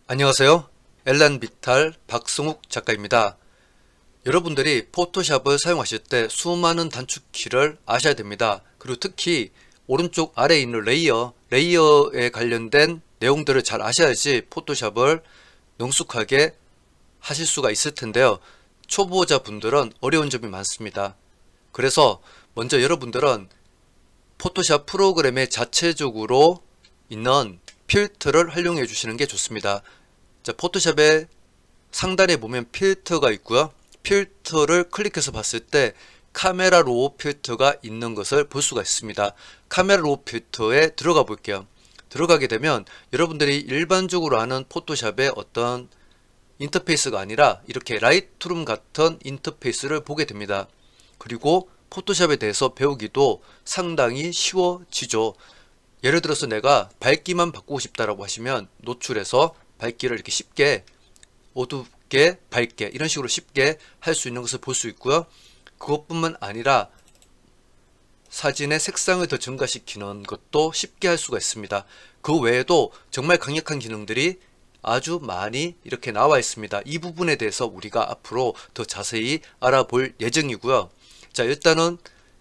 안녕하세요. 엘란비탈 박승욱 작가입니다. 여러분들이 포토샵을 사용하실 때 수많은 단축키를 아셔야 됩니다. 그리고 특히 오른쪽 아래에 있는 레이어에 관련된 내용들을 잘 아셔야지 포토샵을 능숙하게 하실 수가 있을 텐데요. 초보자 분들은 어려운 점이 많습니다. 그래서 먼저 여러분들은 포토샵 프로그램에 자체적으로 있는 필터를 활용해 주시는 게 좋습니다. 자, 포토샵의 상단에 보면 필터가 있고요. 필터를 클릭해서 봤을 때 카메라 로우 필터가 있는 것을 볼 수가 있습니다. 카메라 로우 필터에 들어가 볼게요. 들어가게 되면 여러분들이 일반적으로 아는 포토샵의 어떤 인터페이스가 아니라 이렇게 라이트룸 같은 인터페이스를 보게 됩니다. 그리고 포토샵에 대해서 배우기도 상당히 쉬워지죠. 예를 들어서 내가 밝기만 바꾸고 싶다라고 하시면 노출해서 밝기를 이렇게 쉽게 어둡게 밝게 이런 식으로 쉽게 할 수 있는 것을 볼 수 있고요. 그것뿐만 아니라 사진의 색상을 더 증가시키는 것도 쉽게 할 수가 있습니다. 그 외에도 정말 강력한 기능들이 아주 많이 이렇게 나와 있습니다. 이 부분에 대해서 우리가 앞으로 더 자세히 알아볼 예정이고요. 자, 일단은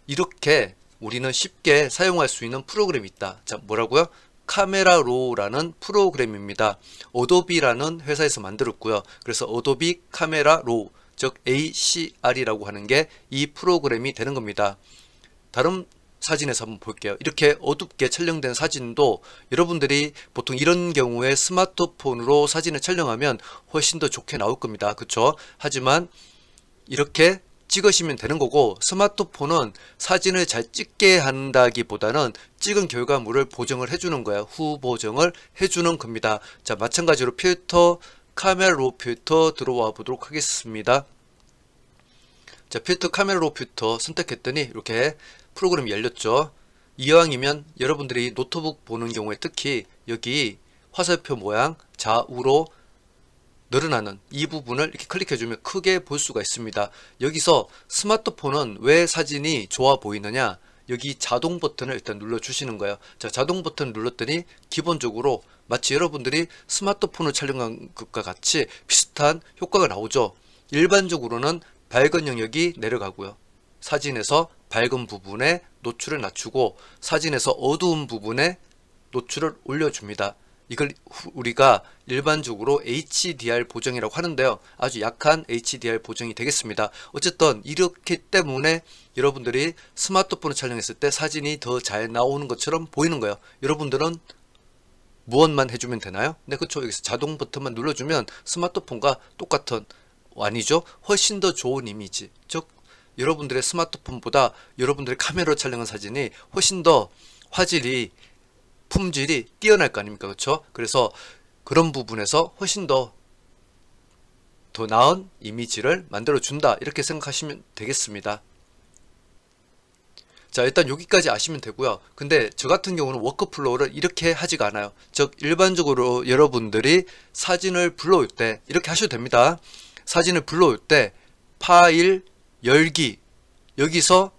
이렇게 우리는 쉽게 사용할 수 있는 프로그램이 있다. 자, 뭐라고요? 카메라 로우라는 프로그램입니다. 어도비라는 회사에서 만들었고요. 그래서 어도비 카메라 로우, 즉 ACR이라고 하는 게 이 프로그램이 되는 겁니다. 다른 사진에서 한번 볼게요. 이렇게 어둡게 촬영된 사진도 여러분들이 보통 이런 경우에 스마트폰으로 사진을 촬영하면 훨씬 더 좋게 나올 겁니다. 그렇죠? 하지만 이렇게 찍으시면 되는 거고, 스마트폰은 사진을 잘 찍게 한다기보다는 찍은 결과물을 보정을 해주는 거예요. 후보정을 해주는 겁니다. 자, 마찬가지로 필터, 카메라 로우 필터 들어와 보도록 하겠습니다. 자, 필터 카메라 로우 필터 선택했더니 이렇게 프로그램이 열렸죠. 이왕이면 여러분들이 노트북 보는 경우에 특히 여기 화살표 모양 좌우로 늘어나는 이 부분을 이렇게 클릭해주면 크게 볼 수가 있습니다. 여기서 스마트폰은 왜 사진이 좋아 보이느냐, 여기 자동 버튼을 일단 눌러주시는 거예요. 자, 자동 버튼을 눌렀더니 기본적으로 마치 여러분들이 스마트폰을 촬영한 것과 같이 비슷한 효과가 나오죠. 일반적으로는 밝은 영역이 내려가고요. 사진에서 밝은 부분에 노출을 낮추고 사진에서 어두운 부분에 노출을 올려줍니다. 이걸 우리가 일반적으로 HDR 보정이라고 하는데요. 아주 약한 HDR 보정이 되겠습니다. 어쨌든 이렇기 때문에 여러분들이 스마트폰을 촬영했을 때 사진이 더 잘 나오는 것처럼 보이는 거예요. 여러분들은 무엇만 해주면 되나요? 네, 그렇죠. 여기서 자동 버튼만 눌러주면 스마트폰과 똑같은, 아니죠, 훨씬 더 좋은 이미지, 즉 여러분들의 스마트폰보다 여러분들의 카메라로 촬영한 사진이 훨씬 더 화질이, 품질이 뛰어날 거 아닙니까? 그렇죠? 그래서 그런 부분에서 훨씬 더 나은 이미지를 만들어 준다, 이렇게 생각하시면 되겠습니다. 자, 일단 여기까지 아시면 되고요. 근데 저 같은 경우는 워크플로우를 이렇게 하지가 않아요. 즉 일반적으로 여러분들이 사진을 불러올 때 이렇게 하셔도 됩니다. 사진을 불러올 때 파일 열기, 여기서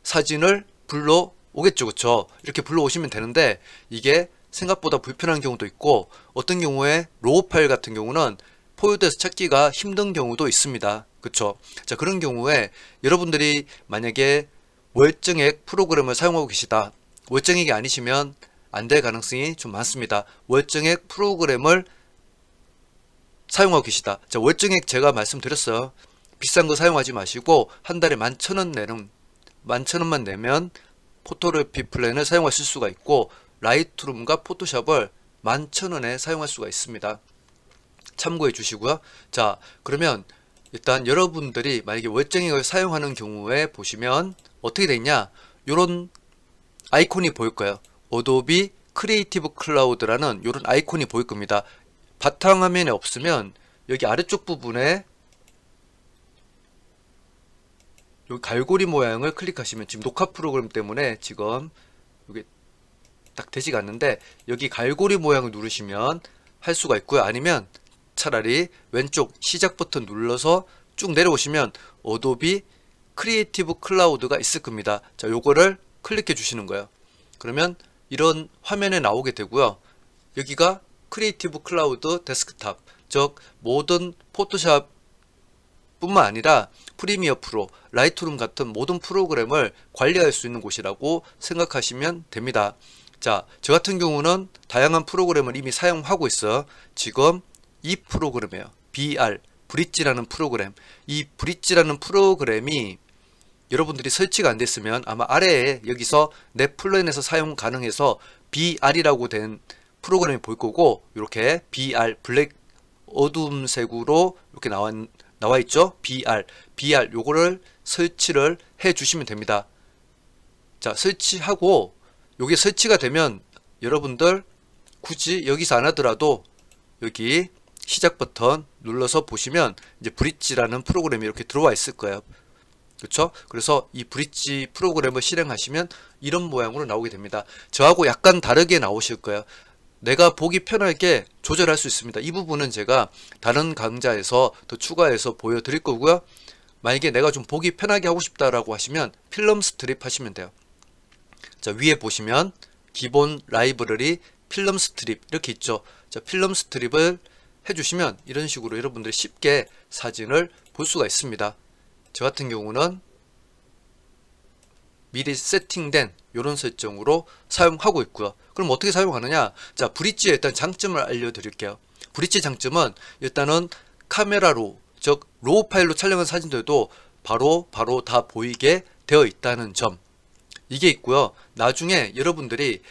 사진을 불러오겠죠. 그쵸? 이렇게 불러오시면 되는데 이게 생각보다 불편한 경우도 있고, 어떤 경우에 로우 파일 같은 경우는 폴더에서 찾기가 힘든 경우도 있습니다. 그쵸? 자, 그런 경우에 여러분들이 만약에 월정액 프로그램을 사용하고 계시다, 월정액이 아니시면 안 될 가능성이 좀 많습니다. 월정액 프로그램을 사용하고 계시다. 자, 월정액 제가 말씀드렸어요. 비싼 거 사용하지 마시고 한 달에 11,000원만 내면 포토그래피 플랜을 사용하실 수가 있고, 라이트룸과 포토샵을 11,000원에 사용할 수가 있습니다. 참고해 주시고요. 자, 그러면 일단 여러분들이 만약에 월정액을 사용하는 경우에 보시면 어떻게 되어 있냐, 요런 아이콘이 보일 거예요. 어도비 크리에이티브 클라우드라는 요런 아이콘이 보일 겁니다. 바탕화면에 없으면 여기 아래쪽 부분에 여기 갈고리 모양을 클릭하시면, 지금 녹화 프로그램 때문에 지금 여기 딱 되지가 않는데 여기 갈고리 모양을 누르시면 할 수가 있고요. 아니면 차라리 왼쪽 시작 버튼 눌러서 쭉 내려오시면 어도비 크리에이티브 클라우드가 있을 겁니다. 자, 요거를 클릭해 주시는 거예요. 그러면 이런 화면에 나오게 되고요. 여기가 크리에이티브 클라우드 데스크탑, 즉 모든 포토샵 뿐만 아니라 프리미어 프로, 라이트룸 같은 모든 프로그램을 관리할 수 있는 곳이라고 생각하시면 됩니다. 자, 저 같은 경우는 다양한 프로그램을 이미 사용하고 있어요. 지금 이 프로그램이에요. BR, 브릿지라는 프로그램. 이 브릿지라는 프로그램이 여러분들이 설치가 안 됐으면 아마 아래에 여기서 내 플랜에서 사용 가능해서 BR이라고 된 프로그램이 보일 거고, 이렇게 BR, 블랙 어둠색으로 이렇게 나와 있죠. BR 요거를 설치를 해 주시면 됩니다. 자, 설치하고 요게 설치가 되면 여러분들 굳이 여기서 안 하더라도 여기 시작 버튼 눌러서 보시면 이제 브릿지라는 프로그램이 이렇게 들어와 있을 거예요. 그렇죠? 그래서 이 브릿지 프로그램을 실행하시면 이런 모양으로 나오게 됩니다. 저하고 약간 다르게 나오실 거예요. 내가 보기 편하게 조절할 수 있습니다. 이 부분은 제가 다른 강좌에서 더 추가해서 보여드릴 거고요. 만약에 내가 좀 보기 편하게 하고 싶다라고 하시면 필름 스트립 하시면 돼요. 자, 위에 보시면 기본 라이브러리 필름 스트립 이렇게 있죠. 자, 필름 스트립을 해주시면 이런 식으로 여러분들이 쉽게 사진을 볼 수가 있습니다. 저 같은 경우는 미리 세팅된 이런 설정으로 사용하고 있고요. 그럼 어떻게 사용하느냐? 자, 브릿지의 일단 장점을 알려드릴게요. 브릿지 장점은 일단은 카메라로, 즉 로우 파일로 촬영한 사진들도 바로 다 보이게 되어 있다는 점, 이게 있고요. 나중에 여러분들이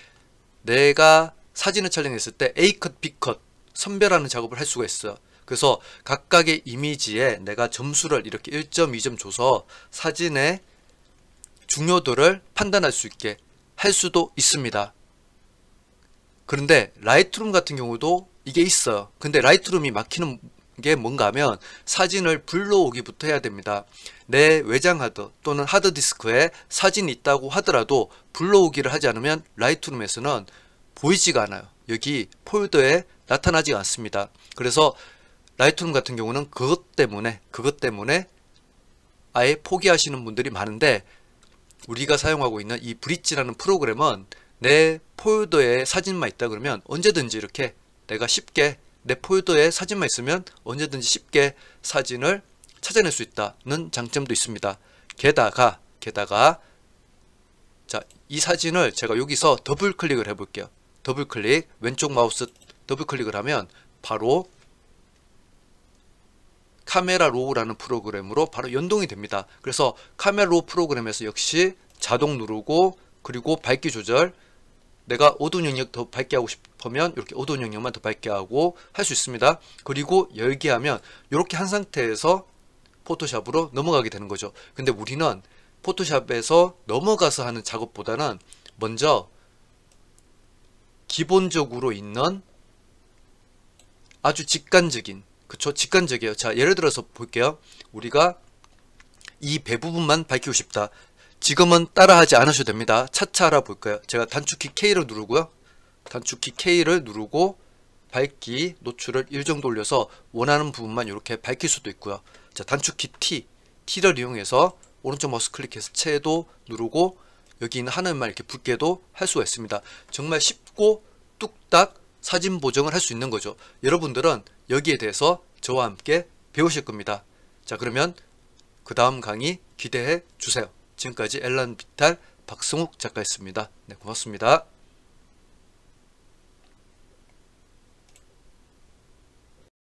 내가 사진을 촬영했을 때 A컷, B컷 선별하는 작업을 할 수가 있어요. 그래서 각각의 이미지에 내가 점수를 이렇게 1점, 2점 줘서 사진의 중요도를 판단할 수 있게 할 수도 있습니다. 그런데 라이트룸 같은 경우도 이게 있어요. 근데 라이트룸이 막히는 게 뭔가 하면 사진을 불러오기부터 해야 됩니다. 내 외장 하드 또는 하드디스크에 사진이 있다고 하더라도 불러오기를 하지 않으면 라이트룸에서는 보이지가 않아요. 여기 폴더에 나타나지 않습니다. 그래서 라이트룸 같은 경우는 그것 때문에 아예 포기하시는 분들이 많은데, 우리가 사용하고 있는 이 브릿지라는 프로그램은 내 폴더에 사진만 있다 그러면 언제든지 이렇게 내가 쉽게 내 폴더에 사진만 있으면 언제든지 쉽게 사진을 찾아낼 수 있다는 장점도 있습니다. 게다가 자, 이 사진을 제가 여기서 더블 클릭을 해 볼게요. 더블 클릭, 왼쪽 마우스 더블 클릭을 하면 바로 카메라 로우라는 프로그램으로 바로 연동이 됩니다. 그래서 카메라 로우 프로그램에서 역시 자동 누르고, 그리고 밝기 조절, 내가 어두운 영역 더 밝게 하고 싶으면 이렇게 어두운 영역만 더 밝게 하고 할 수 있습니다. 그리고 열기하면 이렇게 한 상태에서 포토샵으로 넘어가게 되는 거죠. 근데 우리는 포토샵에서 넘어가서 하는 작업보다는 먼저 기본적으로 있는 아주 직관적인, 그쵸? 직관적이에요. 자, 예를 들어서 볼게요. 우리가 이 배 부분만 밝히고 싶다. 지금은 따라하지 않으셔도 됩니다. 차차 알아볼까요? 제가 단축키 K를 누르고요. 단축키 K를 누르고 밝기 노출을 1 정도 올려서 원하는 부분만 이렇게 밝힐 수도 있고요. 자, 단축키 T를 이용해서 오른쪽 마우스 클릭해서 채도 누르고 여기 있는 하늘만 이렇게 붉게도 할 수가 있습니다. 정말 쉽고 뚝딱 사진 보정을 할 수 있는 거죠. 여러분들은 여기에 대해서 저와 함께 배우실 겁니다. 자, 그러면 그 다음 강의 기대해 주세요. 지금까지 엘란 비탈 박승욱 작가였습니다. 네, 고맙습니다.